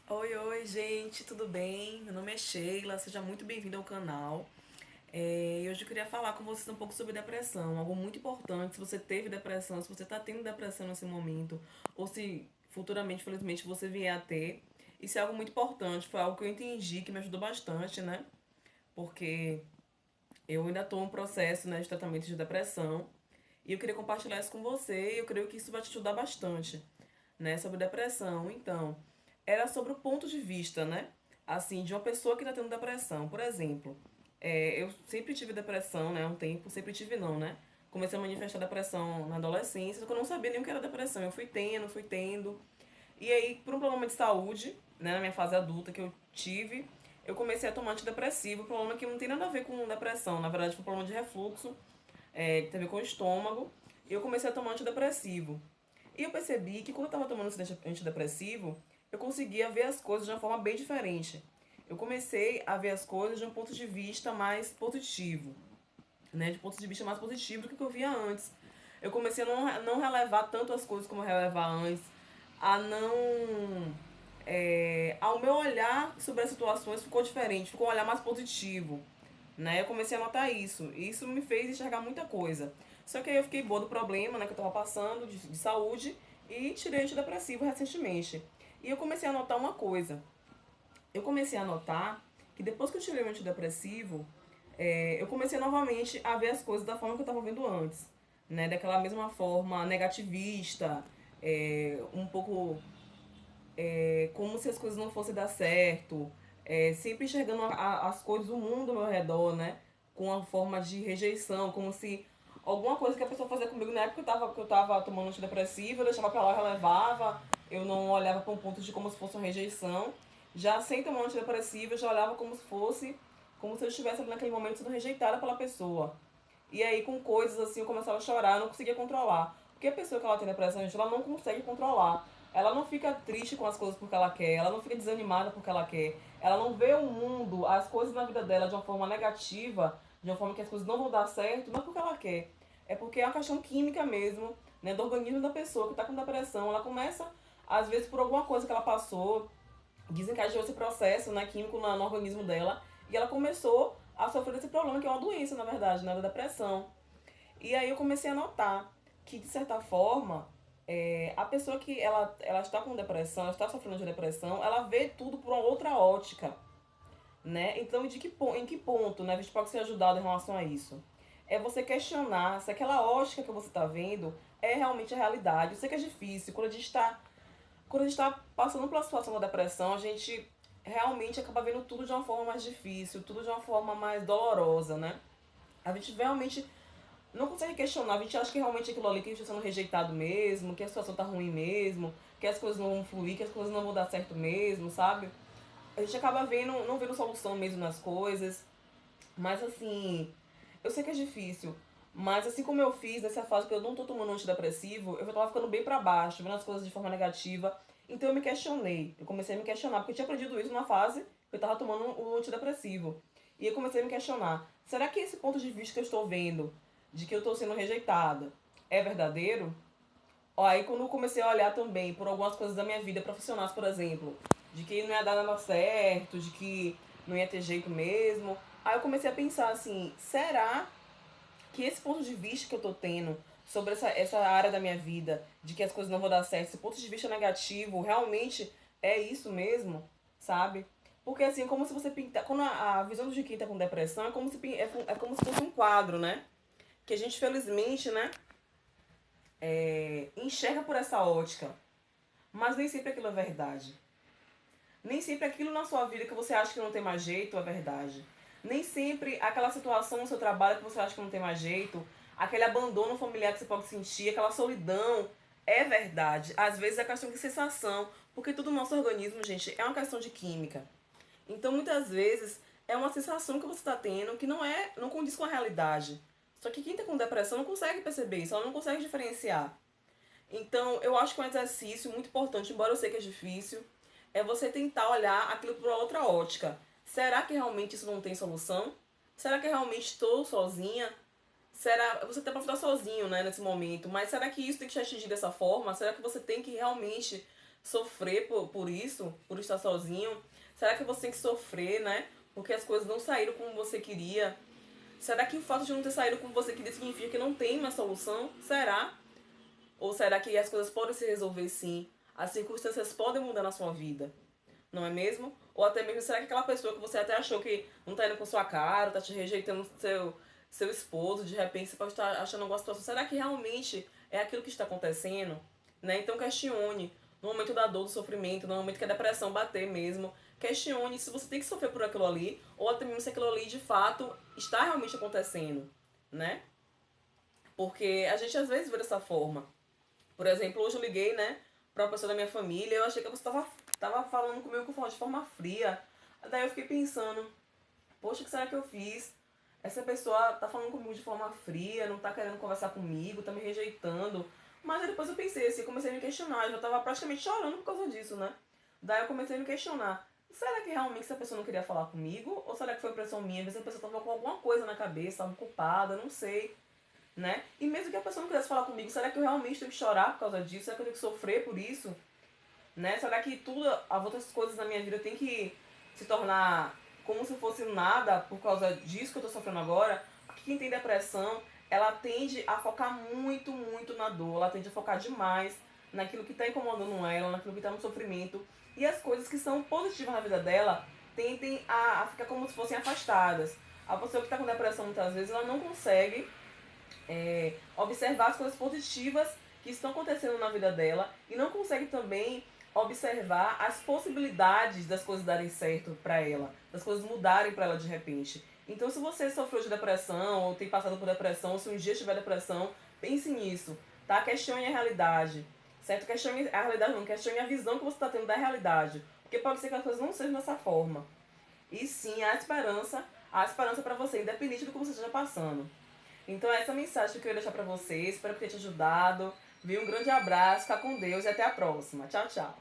Oi, oi, gente, tudo bem? Meu nome é Sheila, seja muito bem-vindo ao canal. E hoje eu queria falar com vocês um pouco sobre depressão, algo muito importante. Se você teve depressão, se você está tendo depressão nesse momento, ou se futuramente, felizmente, você vier a ter, isso é algo muito importante. Foi algo que eu entendi, que me ajudou bastante, né? Porque eu ainda estou em um processo, né, de tratamento de depressão. E eu queria compartilhar isso com você e eu creio que isso vai te ajudar bastante, né, sobre depressão. Então, era sobre o ponto de vista, né, assim, de uma pessoa que está tendo depressão. Por exemplo, eu sempre tive depressão, né, há um tempo, sempre tive não, né. Comecei a manifestar depressão na adolescência, só que eu não sabia nem o que era depressão. Eu fui tendo. E aí, por um problema de saúde, né, na minha fase adulta que eu tive, eu comecei a tomar antidepressivo, um problema que não tem nada a ver com depressão. Na verdade, foi um problema de refluxo, que tem a ver com o estômago. E eu comecei a tomar antidepressivo. E eu percebi que quando eu estava tomando esse antidepressivo, eu conseguia ver as coisas de uma forma bem diferente. Eu comecei a ver as coisas de um ponto de vista mais positivo, né? De ponto de vista mais positivo do que eu via antes. Eu comecei a não relevar tanto as coisas como eu relevava antes, a não. Ao meu olhar sobre as situações ficou diferente, ficou um olhar mais positivo, né? Eu comecei a notar isso, e isso me fez enxergar muita coisa. Só que aí eu fiquei boa do problema, né, que eu tava passando de saúde e tirei antidepressivo recentemente. E eu comecei a notar uma coisa. Eu comecei a notar que depois que eu tirei o antidepressivo, eu comecei novamente a ver as coisas da forma que eu estava vendo antes, né? Daquela mesma forma negativista, um pouco como se as coisas não fossem dar certo, sempre enxergando as coisas do mundo ao meu redor, né? Com uma forma de rejeição, como se alguma coisa que a pessoa fazia comigo na época que eu tava tomando antidepressivo, eu deixava pra lá, eu relevava, eu não olhava para um ponto de como se fosse uma rejeição. Já sem tomar antidepressivo, eu já olhava como se fosse, como se eu estivesse ali naquele momento sendo rejeitada pela pessoa. E aí, com coisas assim, eu começava a chorar, eu não conseguia controlar. Porque a pessoa que ela tem depressão, gente, ela não consegue controlar. Ela não fica triste com as coisas porque ela quer, ela não fica desanimada porque ela quer. Ela não vê o mundo, as coisas na vida dela de uma forma negativa, de uma forma que as coisas não vão dar certo, não é porque ela quer. É porque é uma questão química mesmo, né, do organismo da pessoa que está com depressão. Ela começa, às vezes, por alguma coisa que ela passou, desencadeou esse processo, né, químico no organismo dela, e ela começou a sofrer esse problema, que é uma doença, na verdade, né, da depressão. E aí eu comecei a notar que, de certa forma, a pessoa que ela está com depressão, ela está sofrendo de depressão, ela vê tudo por uma outra ótica, né? Então, em que ponto, né, a gente pode ser ajudado em relação a isso? É você questionar se aquela ótica que você está vendo é realmente a realidade. Eu sei que é difícil, quando a gente tá passando por uma situação da depressão, a gente realmente acaba vendo tudo de uma forma mais difícil, tudo de uma forma mais dolorosa, né? A gente realmente não consegue questionar, a gente acha que realmente aquilo ali que a gente está sendo rejeitado mesmo, que a situação tá ruim mesmo, que as coisas não vão fluir, que as coisas não vão dar certo mesmo, sabe? A gente acaba vendo, não vendo solução mesmo nas coisas. Mas assim, eu sei que é difícil. Mas assim como eu fiz nessa fase que eu não tô tomando antidepressivo, eu tava ficando bem pra baixo, vendo as coisas de forma negativa. Então eu me questionei. Eu comecei a me questionar, porque eu tinha aprendido isso numa fase que eu tava tomando o antidepressivo. E eu comecei a me questionar. Será que esse ponto de vista que eu estou vendo, de que eu estou sendo rejeitada, é verdadeiro? Ó, aí quando eu comecei a olhar também por algumas coisas da minha vida profissionais, por exemplo, de que não ia dar nada certo, de que não ia ter jeito mesmo. Aí eu comecei a pensar assim, será que esse ponto de vista que eu tô tendo sobre essa área da minha vida, de que as coisas não vão dar certo, esse ponto de vista negativo, realmente é isso mesmo, sabe? Porque assim, é como se você pintar. Quando a visão de quem tá com depressão é como se fosse um quadro, né? Que a gente, felizmente, né, enxerga por essa ótica. Mas nem sempre aquilo é verdade. Nem sempre aquilo na sua vida que você acha que não tem mais jeito é verdade. Nem sempre aquela situação no seu trabalho que você acha que não tem mais jeito, aquele abandono familiar que você pode sentir, aquela solidão, é verdade. Às vezes é questão de sensação, porque tudo no nosso organismo, gente, é uma questão de química. Então, muitas vezes, é uma sensação que você está tendo que não condiz com a realidade. Só que quem está com depressão não consegue perceber isso, ela não consegue diferenciar. Então, eu acho que um exercício muito importante, embora eu sei que é difícil, é você tentar olhar aquilo por outra ótica. Será que realmente isso não tem solução? Será que realmente estou sozinha? Será você até pode ficar sozinho, né, nesse momento, mas será que isso tem que te atingir dessa forma? Será que você tem que realmente sofrer por isso, por estar sozinho? Será que você tem que sofrer, né? Porque as coisas não saíram como você queria? Será que o fato de não ter saído como você queria significa que não tem mais solução? Será? Ou será que as coisas podem se resolver sim? As circunstâncias podem mudar na sua vida, não é mesmo? Ou até mesmo, será que aquela pessoa que você até achou que não tá indo com sua cara, tá te rejeitando seu esposo, de repente você pode estar achando alguma situação, será que realmente é aquilo que está acontecendo? Né? Então questione, no momento da dor, do sofrimento, no momento que a depressão bater mesmo, questione se você tem que sofrer por aquilo ali, ou até mesmo se aquilo ali de fato está realmente acontecendo, né? Porque a gente às vezes vê dessa forma. Por exemplo, hoje eu liguei, né, pra uma pessoa da minha família, eu achei que a pessoa tava falando comigo de forma fria. Daí eu fiquei pensando, poxa, o que será que eu fiz? Essa pessoa tá falando comigo de forma fria, não tá querendo conversar comigo, tá me rejeitando. Mas aí depois eu pensei assim, comecei a me questionar, eu já tava praticamente chorando por causa disso, né? Daí eu comecei a me questionar, será que realmente essa pessoa não queria falar comigo? Ou será que foi impressão minha? Às vezes a pessoa tava com alguma coisa na cabeça, tava ocupada, não sei, né? E mesmo que a pessoa não quisesse falar comigo, será que eu realmente tenho que chorar por causa disso? Será que eu tenho que sofrer por isso? Né? Será que tudo, as outras coisas na minha vida tem que se tornar como se fosse nada por causa disso que eu tô sofrendo agora? Porque quem tem depressão, ela tende a focar muito, muito na dor, ela tende a focar demais naquilo que tá incomodando ela, naquilo que tá no sofrimento. E as coisas que são positivas na vida dela tendem a ficar como se fossem afastadas. A pessoa que está com depressão muitas vezes ela não consegue observar as coisas positivas que estão acontecendo na vida dela e não consegue também observar as possibilidades das coisas darem certo para ela, das coisas mudarem para ela de repente. Então, se você sofreu de depressão ou tem passado por depressão, ou se um dia tiver depressão, pense nisso, tá? Questione a realidade, certo? Questione a realidade não, questione a visão que você está tendo da realidade, porque pode ser que as coisas não sejam dessa forma. E sim, há esperança para você, independente do que você esteja passando. Então essa é a mensagem que eu queria deixar pra vocês. Espero que tenha te ajudado. Viu? Um grande abraço, fica com Deus e até a próxima. Tchau, tchau.